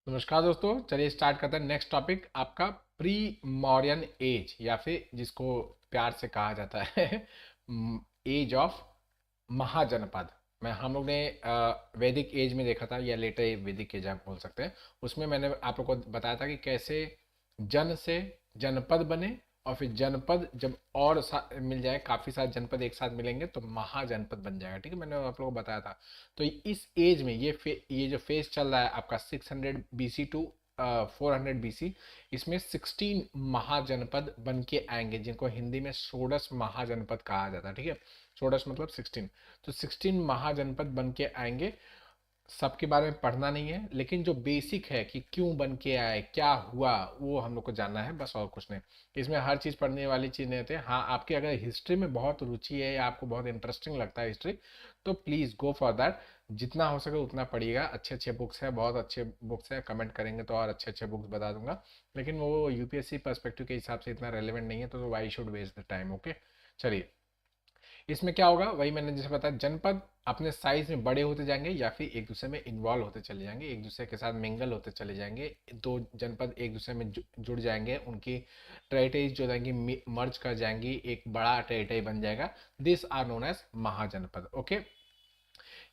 नमस्कार दोस्तों, चलिए स्टार्ट करते हैं। नेक्स्ट टॉपिक आपका प्री मौर्यन एज, या फिर जिसको प्यार से कहा जाता है एज ऑफ महाजनपद। मैं हम लोग ने वैदिक एज में देखा था, या लेटर वैदिक एज आप बोल सकते हैं। उसमें मैंने आप लोग को बताया था कि कैसे जन से जनपद बने, और फिर जनपद जब और मिल जाए, काफ़ी सारे जनपद एक साथ मिलेंगे तो महाजनपद बन जाएगा। ठीक है, मैंने आप लोगों को बताया था। तो इस एज में ये जो फेज चल रहा है आपका 600 बीसी टू 400 बीसी, इसमें 16 महाजनपद बन के आएंगे, जिनको हिंदी में षोडश महाजनपद कहा जाता है। ठीक है, षोडश मतलब 16। तो 16 महाजनपद बन के आएंगे। सबके बारे में पढ़ना नहीं है, लेकिन जो बेसिक है कि क्यों बन के आए, क्या हुआ, वो हम लोग को जानना है, बस और कुछ नहीं। इसमें हर चीज़ पढ़ने वाली चीज़ नहीं होती है। हाँ, आपके अगर हिस्ट्री में बहुत रुचि है या आपको बहुत इंटरेस्टिंग लगता है हिस्ट्री, तो प्लीज़ गो फॉर दैट। जितना हो सके उतना पढ़िएगा। अच्छे अच्छे बुक्स है, बहुत अच्छे बुक्स है। कमेंट करेंगे तो और अच्छे अच्छे बुक्स बता दूंगा, लेकिन वो यूपीएससी पर्सपेक्टिव के हिसाब से इतना रेलिवेंट नहीं है, तो why should waste the time. Okay, चलिए। इसमें क्या होगा, वही मैंने जैसे बताया, जनपद अपने साइज में बड़े होते जाएंगे या फिर एक दूसरे में इन्वॉल्व होते चले जाएंगे, एक दूसरे के साथ मिंगल होते चले जाएंगे। दो जनपद एक दूसरे में जुड़ जाएंगे, उनकी टेरिटरीज जो जाएंगी मर्ज कर जाएंगी, एक बड़ा टेरिटरी बन जाएगा। This are known as Mahajanapada. Okay,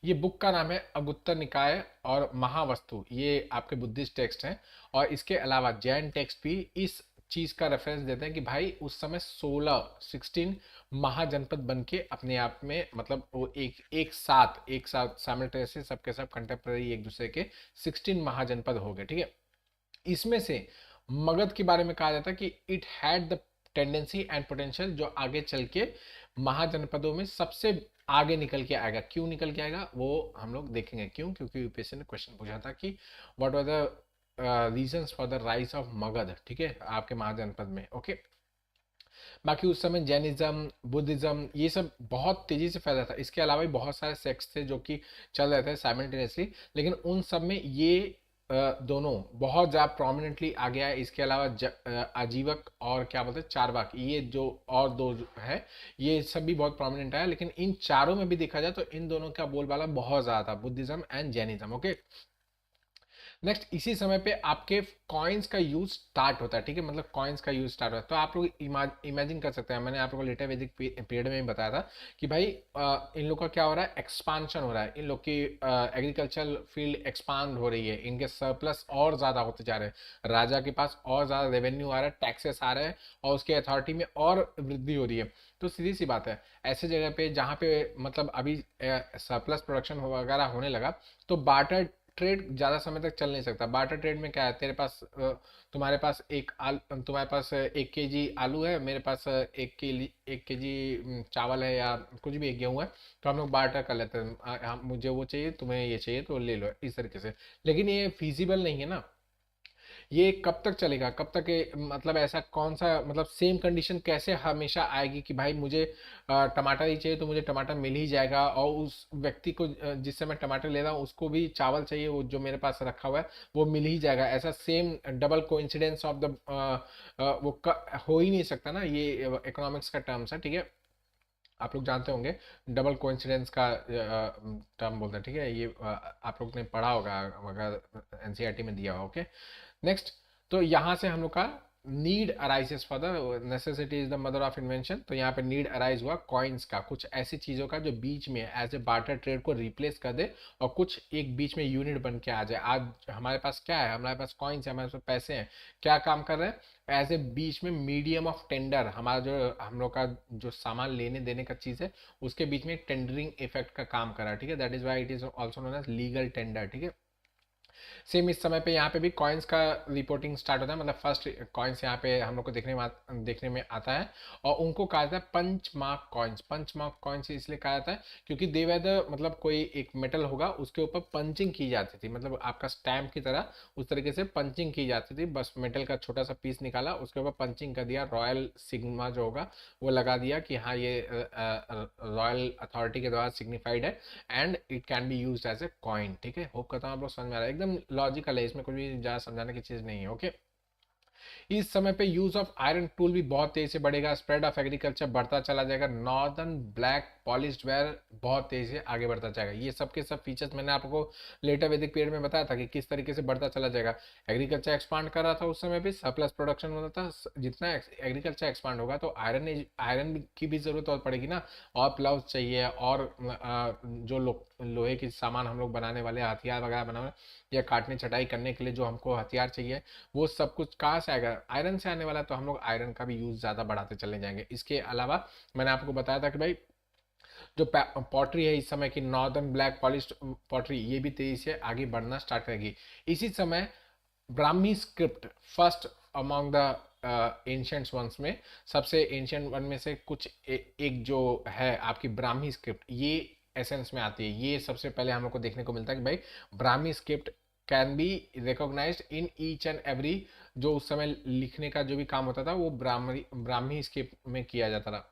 ये बुक का नाम है अगुत्तर निकाय और महावस्तु, ये आपके बुद्धिस्ट टेक्स्ट हैं। और इसके अलावा जैन टेक्स्ट भी इस चीज का रेफरेंस देते हैं कि भाई उस समय 16 महाजनपद बन के अपने आप में, मतलब वो एक साथ साइमल्टेनियसली सबके सब कंटेम्प्रेरी एक दूसरे के 16 महाजनपद हो गए। ठीक है, इसमें से मगध के बारे में कहा जाता है कि it had the tendency and potential, जो आगे चल के महाजनपदों में सबसे आगे निकल के आएगा। क्यों निकल के आएगा वो हम लोग देखेंगे। क्यों? क्योंकि यूपीएससी ने क्वेश्चन पूछा था कि what were the reasons for the rise of Magadh. ठीक है, आपके महाजनपद में। ओके, बाकी उस समय जैनिज्म, बुद्धिज्म, ये सब बहुत तेजी से फैला था। इसके अलावा भी बहुत सारे सेक्ट्स थे जो कि चल रहे थे साइमल्टेनियसली, लेकिन उन सब में ये दोनों बहुत ज़्यादा प्रोमिनेंटली आ गया है। इसके अलावा आजीवक और क्या बोलते हैं चारवाक, ये जो और दो है, ये सब भी बहुत प्रोमिनेंट आया। लेकिन इन चारों में भी देखा जाए तो इन दोनों का बोलबाला बहुत ज़्यादा था, Buddhism and Jainism. Okay, next, इसी समय पे आपके कॉइन्स का यूज स्टार्ट होता है। ठीक है, मतलब कॉइन्स का यूज स्टार्ट होता है। तो आप लोग इमेजिन कर सकते हैं, मैंने आप लोगों को लेटर वैदिक पीरियड में भी बताया था कि भाई इन लोग का क्या हो रहा है, एक्सपांशन हो रहा है। इन लोग की एग्रीकल्चरल फील्ड एक्सपांड हो रही है, इनके सरप्लस और ज़्यादा होते जा रहे हैं, राजा के पास और ज़्यादा रेवेन्यू आ रहा है, टैक्सेस आ रहे हैं, और उसके अथॉरिटी में और वृद्धि हो रही है। तो सीधी सी बात है, ऐसे जगह पे जहाँ पे मतलब अभी सरप्लस प्रोडक्शन वगैरह होने लगा, तो बार्टर ट्रेड ज़्यादा समय तक चल नहीं सकता। बार्टर ट्रेड में क्या है, तेरे पास तुम्हारे पास तुम्हारे पास 1 केजी आलू है, मेरे पास 1 केजी चावल है, या कुछ भी, एक गेहूँ है। तो हम लोग बार्टर कर लेते हैं, मुझे वो चाहिए, तुम्हें ये चाहिए, तो ले लो, इस तरीके से। लेकिन ये फिजिबल नहीं है ना। ये कब तक चलेगा, कब तक मतलब ऐसा कौन सा, मतलब सेम कंडीशन कैसे हमेशा आएगी कि भाई मुझे टमाटर ही चाहिए तो मुझे टमाटर मिल ही जाएगा, और उस व्यक्ति को जिससे मैं टमाटर ले रहा हूँ उसको भी चावल चाहिए, वो जो मेरे पास रखा हुआ है वो मिल ही जाएगा। ऐसा same double coincidence of the हो ही नहीं सकता ना। ये इकोनॉमिक्स का टर्म्स है। ठीक है, आप लोग जानते होंगे डबल कोइंसिडेंस का टर्म बोलते हैं। ठीक है, ये आप लोग ने पढ़ा होगा अगर एनसीईआरटी में दिया हो। ओके, नेक्स्ट, तो यहाँ से हम लोग का need arises for the necessity is the mother of invention. तो यहाँ पे नीड अराइज हुआ कॉइन्स का, कुछ ऐसी चीज़ों का जो बीच में एज ए बार्टर ट्रेड को रिप्लेस कर दे, और कुछ एक बीच में यूनिट बन के आ जाए। आज हमारे पास क्या है, हमारे पास कॉइन्स है, हमारे पास पैसे हैं, क्या काम कर रहे हैं एज ए बीच में मीडियम ऑफ टेंडर। हमारा जो हम लोग का जो सामान लेने देने का चीज़ है, उसके बीच में एक टेंडरिंग इफेक्ट का काम कर रहा है। ठीक है, that is why it is also known as legal tender. ठीक है, सेम इस समय पे यहाँ पे भी कॉइन्स का रिपोर्टिंग स्टार्ट होता है, मतलब फर्स्ट कॉइन्स यहाँ पे हम लोग को देखने में आता है। और उनको कहा जाता है punch mark coins. Punch mark coins इसलिए कहा जाता है क्योंकि दे वर द, मतलब कोई एक मेटल होगा उसके ऊपर पंचिंग की जाती थी, मतलब आपका स्टैम्प की तरह उस तरीके से पंचिंग की जाती थी। बस मेटल का छोटा सा पीस निकाला, उसके ऊपर पंचिंग कर दिया, रॉयल सिग्मा जो होगा वो लगा दिया कि हाँ ये रॉयल अथॉरिटी के द्वारा सिग्निफाइड है, and it can be use as a coin. ठीक है, होप करता हूँ आप लोग समझ में आ रहा है, एकदम लॉजिकल है, इसमें कुछ भी ज़्यादा समझाने की चीज़ नहीं है। ओके, इस समय पे यूज ऑफ आयरन टूल भी बहुत तेजी से बढ़ेगा, स्प्रेड ऑफ एग्रीकल्चर बढ़ता चला जाएगा, नॉर्दर्न ब्लैक पॉलिश्ड वेयर बहुत तेजी से आगे बढ़ता जाएगा। ये सब के सब फीचर्स मैंने आपको लेटर वैदिक पीरियड में बताया था कि किस तरीके से बढ़ता चला जाएगा। एग्रीकल्चर एक्सपांड कर रहा था उस समय भी, सरप्लस प्रोडक्शन होता था, जितना एग्रीकल्चर एक्सपांड होगा तो आयरन की भी जरूरत और पड़ेगी ना, और प्लस चाहिए, और जो लोहे की सामान हम लोग बनाने वाले, हथियार वगैरह बनाने या काटने छटाई करने के लिए जो हमको हथियार चाहिए, वो सब कुछ कहाँ से आएगा, आयरन से आने वाला है। तो हम लोग आयरन का भी यूज ज्यादा बढ़ाते चले जाएंगे। इसके अलावा मैंने आपको बताया था कि भाई जो पॉटरी है इस समय की, नॉर्दर्न ब्लैक पॉलिश पॉटरी, ये भी तेजी से आगे बढ़ना स्टार्ट करेगी। इसी समय Brahmi script first among the ancient ones में, सबसे एंशियंट वन में से कुछ एक जो है आपकी ब्राह्मी स्क्रिप्ट, ये एसेंस में आती है। ये सबसे पहले हम लोग को देखने को मिलता है कि भाई Brahmi script can be recognized in each and every, जो उस समय लिखने का जो भी काम होता था वो ब्राह्मी स्क्रिप्ट में किया जाता था।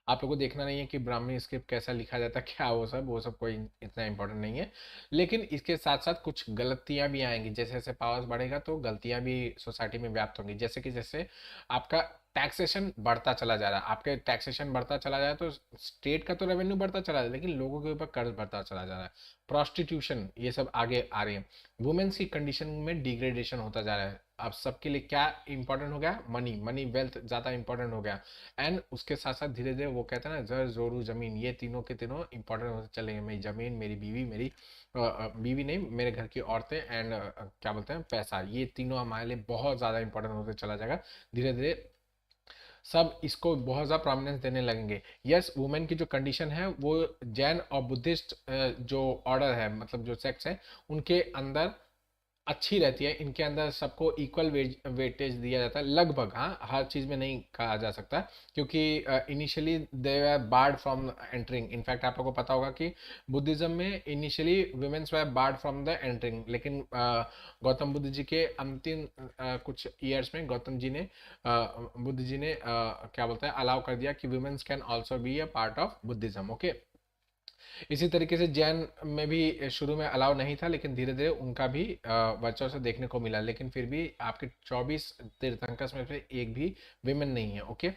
आप लोगों को देखना नहीं है कि ब्राह्मी स्क्रिप्ट कैसा लिखा जाता है, क्या वो सब कोई इतना इंपॉर्टेंट नहीं है। लेकिन इसके साथ साथ कुछ गलतियां भी आएंगी, जैसे जैसे पावर्स बढ़ेगा तो गलतियां भी सोसाइटी में व्याप्त होंगी। जैसे कि जैसे आपका टैक्सेशन बढ़ता चला जा रहा है, आपके टैक्सेशन बढ़ता चला जा रहा है तो स्टेट का तो रेवेन्यू बढ़ता चला जा रहा है, लेकिन लोगों के ऊपर कर्ज बढ़ता चला जा रहा है, प्रोस्टिट्यूशन ये सब आगे आ रही है, वुमेन्स की कंडीशन में डिग्रेडेशन होता जा रहा है। अब सबके लिए क्या इंपॉर्टेंट हो गया, मनी, मनी वेल्थ ज्यादा इंपॉर्टेंट हो गया। एंड उसके साथ साथ धीरे धीरे वो कहते हैं ना, जर जोरू जमीन, ये तीनों के तीनों इंपॉर्टेंट होते चले गए। मेरी जमीन, मेरी बीवी, मेरी बीवी नहीं, मेरे घर की औरतें, एंड क्या बोलते हैं, पैसा, ये तीनों हमारे लिए बहुत ज्यादा इंपॉर्टेंट होते चला जाएगा। धीरे धीरे सब इसको बहुत ज़्यादा प्रोमिनेंस देने लगेंगे। यस, वुमेन की जो कंडीशन है वो जैन और बुद्धिस्ट जो ऑर्डर है, मतलब जो सेक्स है, उनके अंदर अच्छी रहती है। इनके अंदर सबको इक्वल वेटेज दिया जाता है लगभग, हाँ, हर चीज़ में नहीं कहा जा सकता, क्योंकि initially they were barred from entering. In fact आप लोगों को पता होगा कि बुद्धिज्म में initially womens were barred from the entering, लेकिन गौतम बुद्ध जी के अंतिम कुछ ईयर्स में गौतम जी ने बुद्ध जी ने क्या बोलते हैं, अलाउ कर दिया कि womens can also be a part of Buddhism. Okay, इसी तरीके से जैन में भी शुरू में अलाउ नहीं था, लेकिन धीरे धीरे उनका भी बच्चों से देखने को मिला, लेकिन फिर भी आपके 24 तीर्थंकर्स में से एक भी विमेन नहीं है। ओके,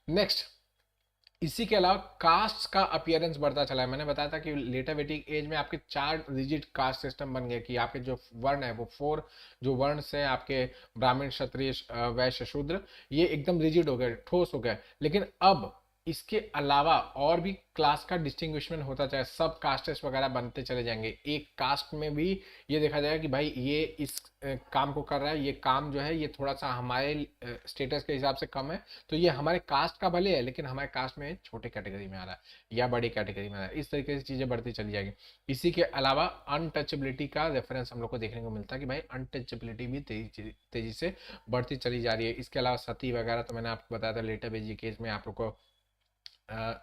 नेक्स्ट, इसी के अलावा कास्ट का अपीयरेंस बढ़ता चला है। मैंने बताया था कि लेटर वेटिक एज में आपके 4 रिजिड कास्ट सिस्टम बन गए, कि आपके जो वर्ण है वो 4 जो वर्ण से आपके ब्राह्मण, क्षत्रिय, वैश्य, शूद्र, ये एकदम रिजिड हो गए, ठोस हो गए। लेकिन अब इसके अलावा और भी क्लास का डिस्टिंग्विशमेंट होता जाए, सब कास्टेस वगैरह बनते चले जाएंगे। एक कास्ट में भी ये देखा जाएगा कि भाई ये इस काम को कर रहा है, ये काम जो है ये थोड़ा सा हमारे स्टेटस के हिसाब से कम है, तो ये हमारे कास्ट का भले है, लेकिन हमारे कास्ट में छोटे कैटेगरी में आ रहा है या बड़ी कैटेगरी में आ रहा है। इस तरीके से चीजें बढ़ती चली जाएगी। इसी के अलावा अनटचेबिलिटी का रेफरेंस हम लोग को देखने को मिलता है कि भाई अनटचेबिलिटी भी तेजी तेजी से बढ़ती चली जा रही है। इसके अलावा सती वगैरह तो मैंने आपको बताया था, लेटर वेदिक केस में आप लोग को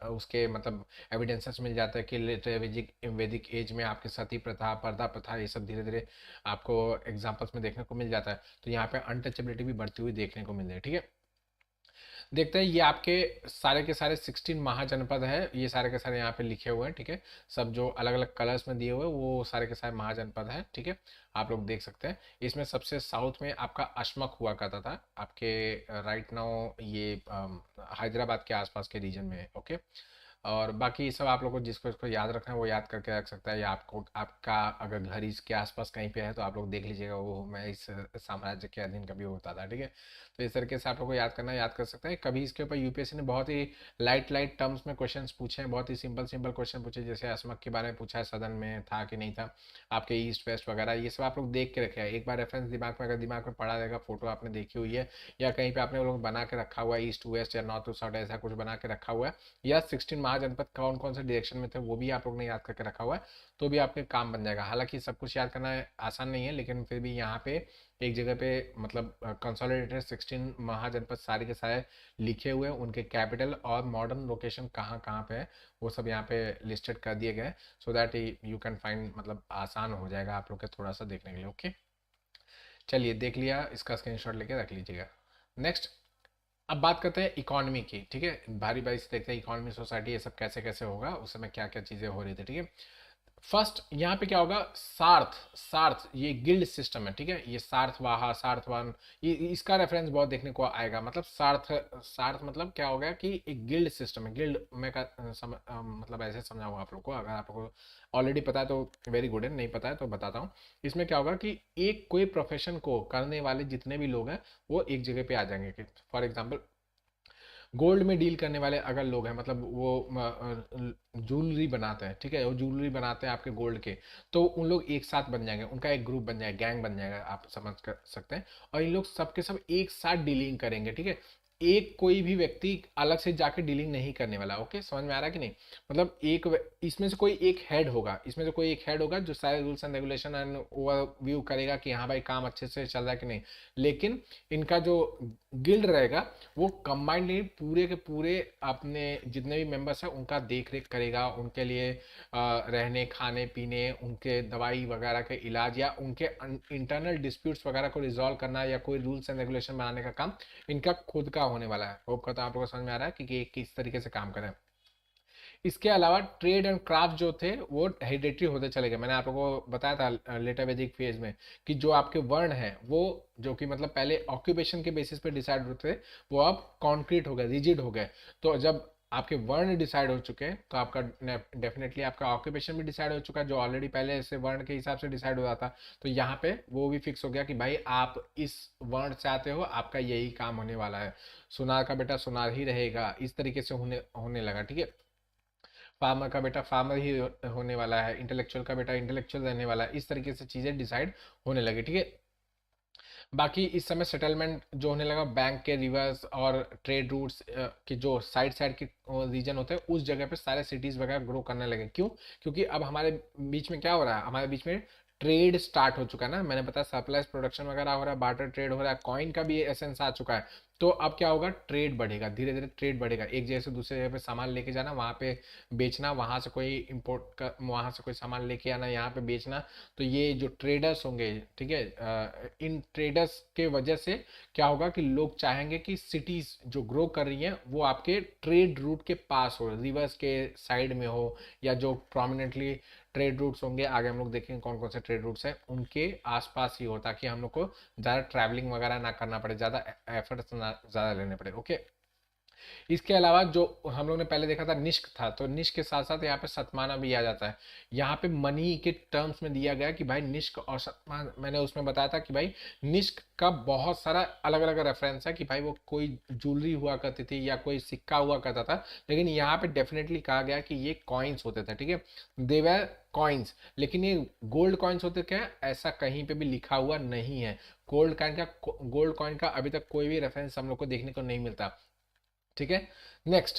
उसके मतलब एविडेंसेस मिल जाता है कि लेटर वैदिक वैदिक एज में आपके सती प्रथा, पर्दा प्रथा, ये सब धीरे धीरे आपको एग्जांपल्स में देखने को मिल जाता है। तो यहाँ पे अनटचेबिलिटी भी बढ़ती हुई देखने को मिल रही है। ठीक है, देखते हैं, ये आपके सारे के सारे 16 महाजनपद है, ये सारे के सारे यहाँ पे लिखे हुए हैं। ठीक है, सब जो अलग अलग कलर्स में दिए हुए हैं वो सारे के सारे महाजनपद है। ठीक है, आप लोग देख सकते हैं। इसमें सबसे साउथ में आपका अशमक हुआ करता था, आपके राइट नाउ ये हैदराबाद के आसपास के रीजन में है। ओके, और बाकी सब आप लोगों को जिसको इसको याद रखना है वो याद करके रख सकता है, या आपको आपका अगर घर इसके आसपास कहीं पे है तो आप लोग देख लीजिएगा, वो मैं इस साम्राज्य के अधीन कभी होता था। ठीक है, तो इस तरीके से आप लोग को याद करना, याद कर सकते हैं। कभी इसके ऊपर यूपीएससी ने बहुत ही लाइट लाइट टर्म्स में क्वेश्चंस पूछे हैं, बहुत ही सिंपल सिंपल क्वेश्चन पूछे, जैसे असमक के बारे में पूछा है, सदन में था कि नहीं था, आपके ईस्ट वेस्ट वगैरह ये सब आप लोग देख के रखे हैं। एक बार रेफरेंस दिमाग में, अगर दिमाग में पड़ा रहेगा, फोटो आपने देखी हुई है या कहीं पे आपने लोग बना के रखा हुआ है, ईस्ट वेस्ट या नॉर्थ टू साउथ ऐसा कुछ बना के रखा हुआ है, या 16 महाजनपद कौन कौन से डायरेक्शन में थे वो भी आप लोग ने याद करके रखा हुआ है, तो भी आपके काम बन जाएगा। हालांकि सब कुछ याद करना आसान नहीं है, लेकिन फिर भी यहाँ पे एक जगह पे मतलब कंसोलिडेटेड 16 महाजनपद सारे के सारे लिखे हुए हैं, उनके कैपिटल और मॉडर्न लोकेशन कहाँ कहाँ पे है वो सब यहाँ पे लिस्टेड कर दिए गए, so that you can find, मतलब आसान हो जाएगा आप लोग के थोड़ा सा देखने के लिए। ओके, चलिए देख लिया, इसका स्क्रीनशॉट लेके रख लीजिएगा। नेक्स्ट, अब बात करते हैं इकोनॉमी की। ठीक है, बारी बारी से देखते हैं इकोनॉमी, सोसाइटी, ये सब कैसे कैसे होगा, उस समय क्या क्या चीज़ें हो रही थी। ठीक है, फर्स्ट यहाँ पे क्या होगा, सार्थ, सार्थ ये गिल्ड सिस्टम है, ठीक है, ये सार्थवाहा, सार्थवान, ये इसका रेफरेंस बहुत देखने को आएगा। मतलब सार्थ, सार्थ मतलब क्या हो गया कि एक गिल्ड सिस्टम है। गिल्ड में का मतलब ऐसे समझाऊंगा आप लोग को, अगर आप लोग को ऑलरेडी पता है तो वेरी गुड है, नहीं पता है तो बताता हूँ। इसमें क्या होगा कि एक कोई प्रोफेशन को करने वाले जितने भी लोग हैं वो एक जगह पे आ जाएंगे। कि फॉर एग्जाम्पल गोल्ड में डील करने वाले अगर लोग हैं, मतलब वो ज्वेलरी बनाते हैं, ठीक है, वो ज्वेलरी बनाते हैं आपके गोल्ड के, तो उन लोग एक साथ बन जाएंगे, उनका एक ग्रुप बन जाएगा, गैंग बन जाएगा, आप समझ कर सकते हैं। और इन लोग सबके सब एक साथ डीलिंग करेंगे, ठीक है। एक कोई भी व्यक्ति अलग से जाके डीलिंग नहीं करने वाला। ओके, समझ में आ रहा है कि नहीं? मतलब इसमें से कोई एक हेड होगा, इसमें से कोई एक हेड होगा जो सारे rules and regulation and overview करेगा कि हाँ भाई काम अच्छे से चल रहा है कि नहीं। लेकिन इनका जो गिल्ड रहेगा वो कंबाइंडली पूरे के पूरे अपने जितने भी मेंबर्स हैं उनका देख रेख करेगा, उनके लिए रहने खाने पीने, उनके दवाई वगैरह के इलाज, या उनके इंटरनल डिस्प्यूट्स वगैरह को रिजॉल्व करना, या कोई रूल्स एंड रेगुलेशन बनाने का काम इनका खुद का होने वाला है। होप करता हूँ आप लोगों को समझ में आ रहा है कि ये किस तरीके से काम करें। इसके अलावा ट्रेड एंड क्राफ्ट जो थे वो हेरिडेटरी होते चले गए। मैंने आप लोगों को बताया था लेटर वैदिक फेज में कि जो आपके वर्ण हैं वो, जो कि मतलब पहले ऑक्यूपेशन के बेसिस पे डिसाइड होते थे, वो अब कॉन्क्रीट हो गए, रिजिड हो गए। तो जब आपके वर्ण डिसाइड हो चुके हैं तो आपका डेफिनेटली आपका ऑक्यूपेशन भी डिसाइड हो चुका है, जो ऑलरेडी पहले से वर्ण के हिसाब से डिसाइड हो रहा था। तो यहाँ पे वो भी फिक्स हो गया कि भाई आप इस वर्ण से आते हो, आपका यही काम होने वाला है, सुनार का बेटा सुनार ही रहेगा, इस तरीके से होने होने लगा, ठीक है। फार्मर का बेटा फार्मर ही होने वाला है, इंटेलेक्चुअल का बेटा इंटेलेक्चुअल रहने वाला है, इस तरीके से चीजें डिसाइड होने लगी, ठीक है। बाकी इस समय सेटलमेंट जो होने लगा, बैंक के रिवर्स और ट्रेड रूट्स के जो साइड साइड के रीजन होते हैं उस जगह पे सारे सिटीज वगैरह ग्रो करने लगे। क्यों? क्योंकि अब हमारे बीच में क्या हो रहा है, हमारे बीच में ट्रेड स्टार्ट हो चुका है ना। मैंने बताया सप्लाईज प्रोडक्शन वगैरह हो रहा है, बार्टर ट्रेड हो रहा है, कॉइन का भी एसेंस आ चुका है। तो अब क्या होगा, ट्रेड बढ़ेगा, धीरे धीरे ट्रेड बढ़ेगा, एक जगह से दूसरे जगह पे सामान लेके जाना, वहां पे बेचना, वहां से कोई इंपोर्ट का, वहां से कोई सामान लेके आना, यहाँ पे बेचना। तो ये जो ट्रेडर्स होंगे, ठीक है, इन ट्रेडर्स के वजह से क्या होगा कि लोग चाहेंगे कि सिटीज जो ग्रो कर रही हैं वो आपके ट्रेड रूट के पास हो, रिवर्स के साइड में हो, या जो प्रोमिनेंटली ट्रेड रूट्स होंगे, आगे हम लोग देखेंगे कौन कौन से ट्रेड रूट्स हैं, उनके आसपास ही हो, ताकि हम लोग को ज़्यादा ट्रैवलिंग वगैरह ना करना पड़े, ज़्यादा एफर्ट्स ना ज़्यादा लेने पड़े। ओके, इसके अलावा जो हम लोग ने पहले देखा था निष्क था, तो निष्क के साथ साथ यहाँ पे सतमाना भी आ जाता है। यहाँ पे मनी के टर्म्स में दिया गया कि भाई निष्क और सतमान, मैंने उसमें बताया था कि भाई निष्क का बहुत सारा अलग अलग रेफरेंस है कि भाई वो कोई ज्वेलरी हुआ करती थी या कोई सिक्का हुआ करता था, लेकिन यहाँ पे डेफिनेटली कहा गया कि ये कॉइन्स होते थे, ठीक है, देवर कॉइन्स। लेकिन ये गोल्ड कॉइन्स होते क्या, ऐसा कहीं पे भी लिखा हुआ नहीं है। गोल्ड कॉइन का अभी तक कोई भी रेफरेंस हम लोग को देखने को नहीं मिलता, ठीक है। नेक्स्ट,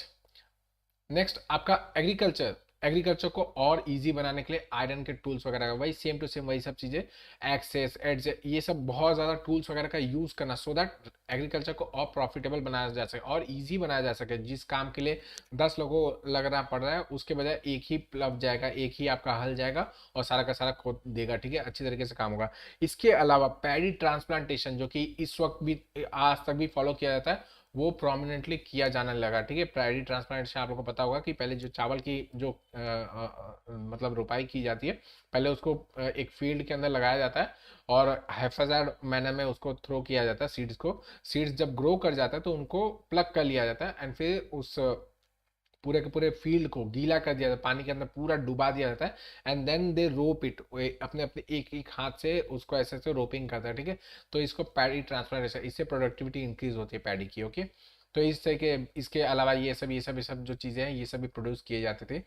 नेक्स्ट आपका एग्रीकल्चर। एग्रीकल्चर को और इजी बनाने के लिए आयरन के टूल्स वगैरह, वही सेम टू सेम वही सब चीजें, एक्सेस एड्स, ये सब बहुत ज्यादा टूल्स वगैरह का यूज करना, सो दैट एग्रीकल्चर को और प्रॉफिटेबल बनाया जा सके और इजी बनाया जा सके। जिस काम के लिए 10 लोगों को लगना पड़ रहा है उसके बजाय एक ही प्लब जाएगा, एक ही आपका हल जाएगा और सारा का सारा खोद देगा, ठीक है, अच्छी तरीके से काम होगा। इसके अलावा पैडी ट्रांसप्लांटेशन, जो कि इस वक्त भी आज तक भी फॉलो किया जाता है, वो प्रोमिनेंटली किया जाने लगा, ठीक है। प्रायरिटी ट्रांसप्लांटेशन आप लोगों को पता होगा कि पहले जो चावल की जो मतलब रोपाई की जाती है, पहले उसको एक फील्ड के अंदर लगाया जाता है और हैफाजार्ड मैनर में उसको थ्रो किया जाता है सीड्स को। सीड्स जब ग्रो कर जाता है तो उनको प्लग कर लिया जाता है एंड फिर उस पूरे के पूरे फील्ड को गीला कर दिया जाता है, पानी के अंदर पूरा डुबा दिया जाता है and then they rope it, अपने अपने एक एक हाथ से उसको ऐसे ऐसे रोपिंग करता है, ठीक है। तो इसको पैडी ट्रांसप्लांटेशन, इससे प्रोडक्टिविटी इंक्रीज होती है पैडी की। ओके, तो इस तरह के, इसके अलावा ये सब जो चीजें हैं ये सब भी प्रोड्यूस किए जाते थे।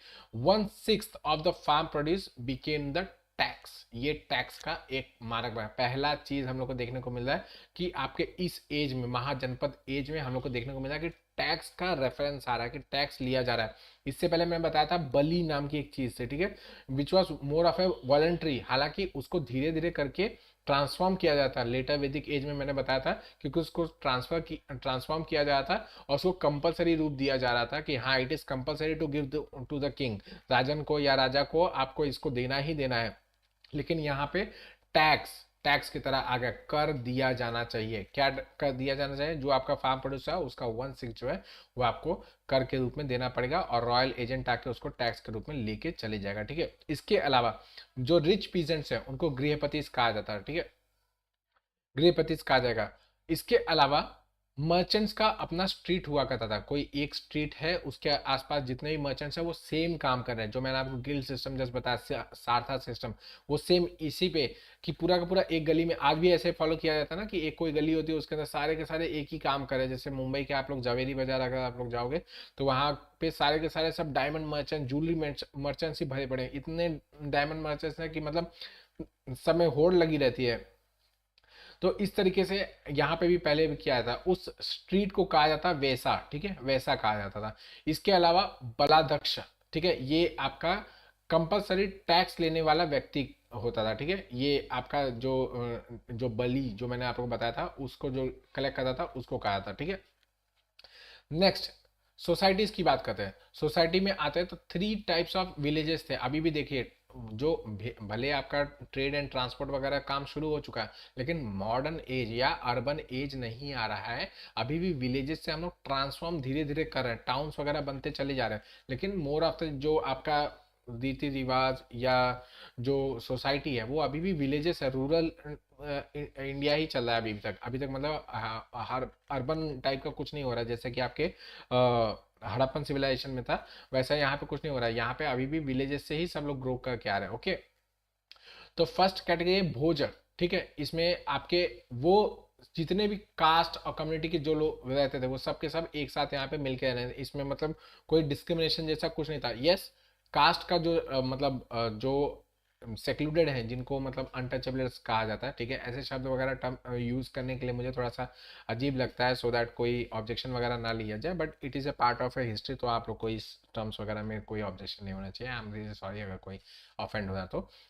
1/6 of the farm produce became the tax. ये टैक्स का एक मारक बना, पहला चीज हम लोग को देखने को मिल रहा है कि आपके इस एज में, महाजनपद एज में हम लोग को देखने को मिला कि टैक्स का रेफरेंस आ रहा है, कि टैक्स लिया जा रहा है। इससे पहले मैं बताया था बली नाम की एक चीज से, ठीक है, which was more of A voluntary, हालांकि उसको धीरे धीरे करके ट्रांसफॉर्म किया जाता है लेटर वैदिक एज में, मैंने बताया था, क्योंकि उसको ट्रांसफॉर्म किया जा रहा था और उसको कंपलसरी रूप दिया जा रहा था कि हाँ it is compulsory to give to the king, राजन को या राजा को आपको इसको देना ही देना है। लेकिन यहाँ पे टैक्स टैक्स की तरह आ गया, कर दिया जाना चाहिए। क्या कर दिया जाना चाहिए? जो आपका फार्म प्रोड्यूस है उसका 1/6 जो है वो आपको कर के रूप में देना पड़ेगा, और रॉयल एजेंट आके उसको टैक्स के रूप में लेके चले जाएगा, ठीक है। इसके अलावा जो रिच पीजेंट्स है उनको गृहपति कहा जाता है, ठीक है, गृहपति कहा जाएगा। इसके अलावा मर्चेंट्स का अपना स्ट्रीट हुआ करता था, कोई एक स्ट्रीट है उसके आसपास जितने भी मर्चेंट्स हैं वो सेम काम कर रहे हैं, जो मैंने आपको गिल्ड सिस्टम जैसे बताया, सारथा सिस्टम, वो सेम इसी पे कि पूरा का पूरा एक गली में आज भी ऐसे फॉलो किया जाता है ना, कि एक कोई गली होती है उसके अंदर सारे के सारे एक ही काम कर रहे हैं। जैसे मुंबई के आप लोग जवेरी बाजार अगर आप लोग जाओगे तो वहाँ पे सारे के सारे सब डायमंड मर्चेंट, ज्वेलरी मर्चेंट्स ही भरे पड़े हैं, इतने डायमंड मर्चेंट्स हैं कि मतलब सब में होड़ लगी रहती है। तो इस तरीके से यहाँ पे भी पहले भी किया जाता, उस स्ट्रीट को कहा जाता वैसा, ठीक है, वैसा कहा जाता था। इसके अलावा बलाध्यक्ष, ठीक है, ये आपका कंपलसरी टैक्स लेने वाला व्यक्ति होता था, ठीक है। ये आपका जो बली जो मैंने आपको बताया था उसको जो कलेक्ट करता था उसको कहा था, ठीक है। नेक्स्ट सोसाइटीज की बात करते हैं। सोसाइटी में आते हैं तो 3 टाइप्स ऑफ विलेजेस थे। अभी भी देखिए, जो भले आपका ट्रेड एंड ट्रांसपोर्ट वगैरह काम शुरू हो चुका है, लेकिन मॉडर्न एज या अर्बन एज नहीं आ रहा है। अभी भी विलेजेस से हम लोग ट्रांसफॉर्म धीरे धीरे कर रहे हैं, टाउन्स वगैरह बनते चले जा रहे हैं, लेकिन मोर ऑफ द जो आपका रीति रिवाज या जो सोसाइटी है वो अभी भी विलेजेस है, रूरल इंडिया ही चल रहा है अभी तक मतलब हर अर्बन टाइप का कुछ नहीं हो रहा है, जैसे कि आपके हड़प्पन सिविलाइजेशन में था वैसा यहाँ पे कुछ नहीं हो रहा है। यहाँ पे अभी भी विलेजेस से ही सब लोग ग्रो करके आ रहे हैं, ओके। तो फर्स्ट कैटेगरी है भोजक, ठीक है। इसमें आपके वो जितने भी कास्ट और कम्युनिटी के जो लोग रहते थे वो सब के सब एक साथ यहाँ पे मिलके रहे हैं। इसमें मतलब कोई डिस्क्रिमिनेशन जैसा कुछ नहीं था। यस, कास्ट का जो जो सेक्लूडेड है, जिनको मतलब अनटचेबल्स कहा जाता है, ठीक है, ऐसे शब्द वगैरह टर्म यूज करने के लिए मुझे थोड़ा सा अजीब लगता है, सो दैट कोई ऑब्जेक्शन वगैरह ना लिया जाए, but it is a part of A history, तो आप लोग को इस टर्म्स वगैरह में कोई ऑब्जेक्शन नहीं होना चाहिए। आई एम रियली सॉरी अगर कोई ऑफेंड हो जाए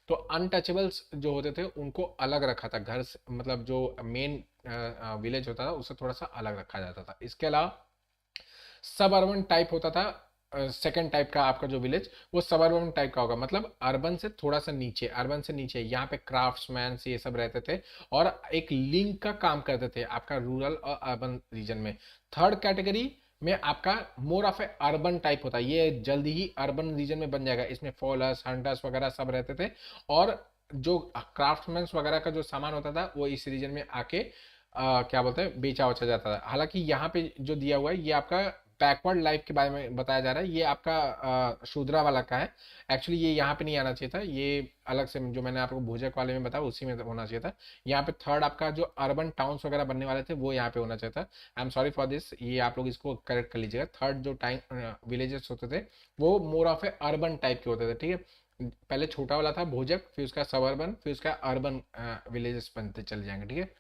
तो अनटचेबल्स जो होते थे उनको अलग रखा था, घर से मतलब जो मेन विलेज होता था उससे थोड़ा सा अलग रखा जाता था। इसके अलावा सब अर्बन टाइप होता था। सेकंड टाइप का आपका जो विलेज वो सब अर्बन टाइप का होगा, मतलब अर्बन से थोड़ा सा नीचे, अर्बन से नीचे यहाँ पे क्राफ्ट्समैन ये सब रहते थे और एक लिंक का काम करते थे आपका रूरल और अर्बन रीजन में। थर्ड कैटेगरी में आपका more of a urban type होता है, ये जल्दी ही अर्बन रीजन में बन जाएगा। इसमें फॉलर्स हंटर्स वगैरह सब रहते थे, और जो क्राफ्टमैन वगैरह का जो सामान होता था वो इस रीजन में आके क्या बोलते हैं बेचा वचा जाता था। हालांकि यहाँ पे जो दिया हुआ है ये आपका बैकवर्ड लाइफ के बारे में बताया जा रहा है, ये आपका शूद्रा वाला का है। एक्चुअली ये यहाँ पे नहीं आना चाहिए था, ये अलग से जो मैंने आपको भूजक वाले में बताया उसी में होना चाहिए था। यहाँ पे थर्ड आपका जो अर्बन टाउन्स वगैरह बनने वाले थे वो यहाँ पे होना चाहिए था। I am sorry for this, ये आप लोग इसको करेक्ट कर लीजिएगा। थर्ड जो टाइम विलेजेस होते थे वो more of a urban type के होते थे, ठीक है। पहले छोटा वाला था भोजक, फिर उसका सबअर्बन, फिर उसका अर्बन विलेजेस बनते चले जाएंगे, ठीक है।